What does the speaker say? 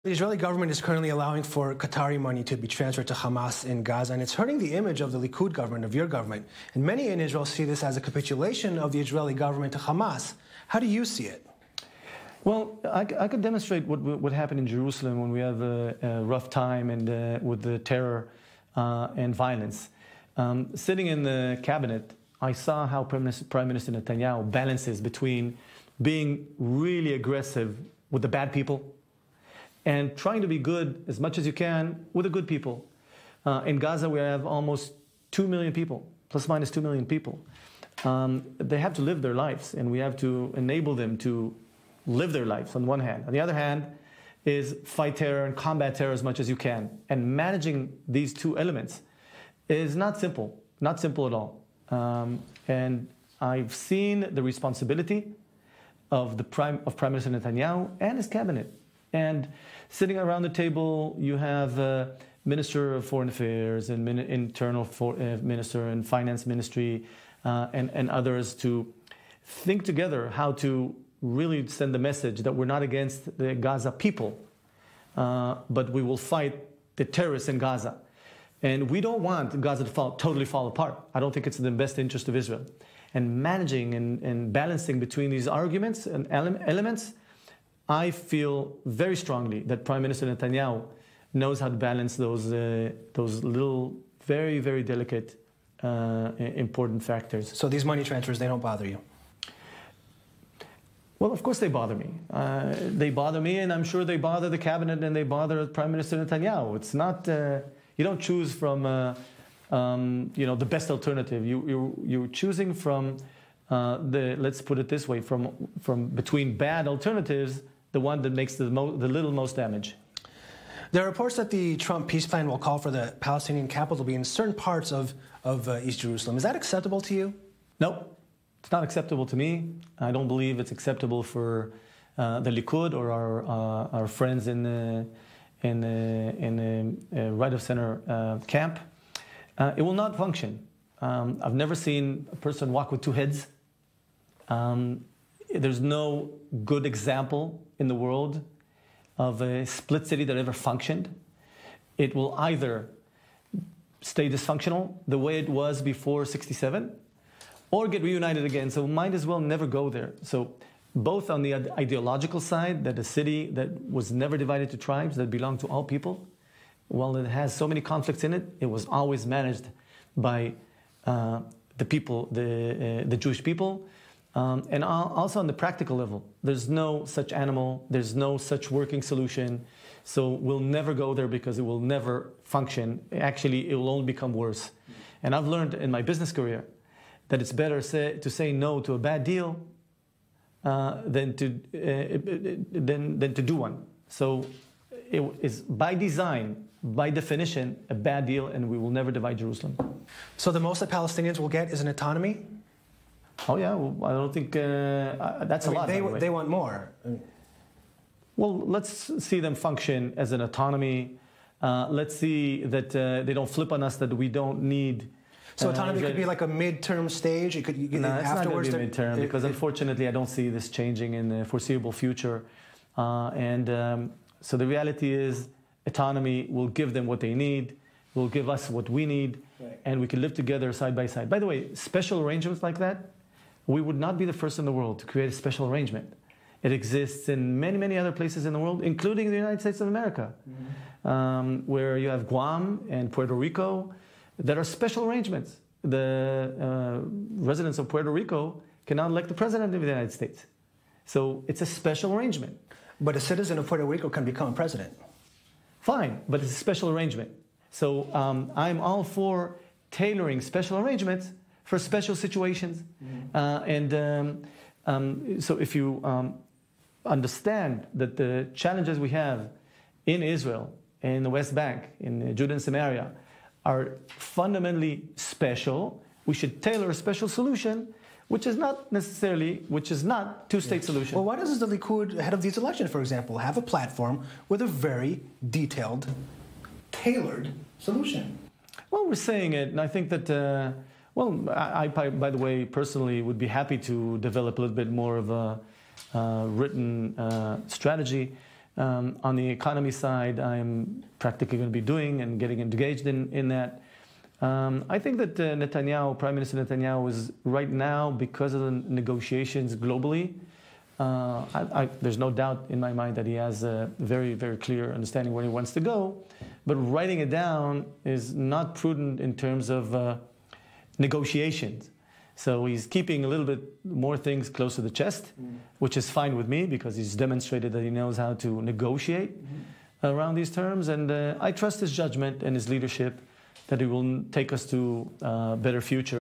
The Israeli government is currently allowing for Qatari money to be transferred to Hamas in Gaza, and it's hurting the image of the Likud government, of your government. And many in Israel see this as a capitulation of the Israeli government to Hamas. How do you see it? Well, I could demonstrate what happened in Jerusalem when we have a rough time and with the terror and violence. Sitting in the cabinet, I saw how Prime Minister Netanyahu balances between being really aggressive with the bad people and trying to be good as much as you can with the good people. In Gaza, we have almost 2 million people, plus minus 2 million people. They have to live their lives, and we have to enable them to live their lives on one hand. On the other hand is fight terror and combat terror as much as you can. And managing these two elements is not simple at all. And I've seen the responsibility of Prime Minister Netanyahu and his cabinet. And sitting around the table, you have Minister of Foreign Affairs and Internal Minister and Finance Ministry and others to think together how to really send the message that we're not against the Gaza people, but we will fight the terrorists in Gaza. And we don't want Gaza to totally fall apart. I don't think it's in the best interest of Israel. And managing and balancing between these arguments and elements, I feel very strongly that Prime Minister Netanyahu knows how to balance those little, very, very delicate, important factors. So these money transfers, they don't bother you? Well, of course they bother me. They bother me, and I'm sure they bother the cabinet and they bother Prime Minister Netanyahu. It's not, you don't choose from, the best alternative. You're choosing from let's put it this way, from between bad alternatives, the one that makes the little most damage. There are reports that the Trump peace plan will call for the Palestinian capital to be in certain parts of East Jerusalem. Is that acceptable to you? No. It's not acceptable to me. I don't believe it's acceptable for the Likud or our friends in the right of center camp. It will not function. I've never seen a person walk with two heads. There's no good example in the world of a split city that ever functioned. It will either stay dysfunctional the way it was before '67, or get reunited again, so might as well never go there. So both on the ideological side, that a city that was never divided to tribes, that belonged to all people, while it has so many conflicts in it, it was always managed by the people, the Jewish people. And also on the practical level, there's no such animal, there's no such working solution, so we'll never go there because it will never function. Actually, it will only become worse. And I've learned in my business career that it's better to say no to a bad deal than to do one. So it is by design, by definition, a bad deal, and we will never divide Jerusalem. So the most that Palestinians will get is an autonomy? Oh yeah, well, I don't think that's a lot. They want more. Well, let's see them function as an autonomy. Let's see that they don't flip on us, that we don't need. So autonomy could be like a midterm stage? It could, no, it's not going to be midterm, because unfortunately I don't see this changing in the foreseeable future. So the reality is autonomy will give them what they need, will give us what we need, right, and we can live together side by side. By the way, special arrangements like that, we would not be the first in the world to create a special arrangement. It exists in many, many other places in the world, including the United States of America, where you have Guam and Puerto Rico. There are special arrangements. The residents of Puerto Rico cannot elect the president of the United States. So it's a special arrangement. But a citizen of Puerto Rico can become president. Fine, but it's a special arrangement. So I'm all for tailoring special arrangements for special situations. So if you understand that the challenges we have in Israel, in the West Bank, in Judah and Samaria, are fundamentally special, we should tailor a special solution, which is not two-state solution. Well, why does the Likud, ahead of these elections, for example, have a platform with a very detailed, tailored solution? Well, we're saying it, and I think that, I, by the way, personally would be happy to develop a little bit more of a written strategy. On the economy side, I'm practically going to be doing and getting engaged in that. I think that Netanyahu, Prime Minister Netanyahu, is right now, because of the negotiations globally, there's no doubt in my mind that he has a very, very clear understanding where he wants to go. But writing it down is not prudent in terms of negotiations. So he's keeping a little bit more things close to the chest, which is fine with me because he's demonstrated that he knows how to negotiate around these terms. And I trust his judgment and his leadership that he will take us to a better future.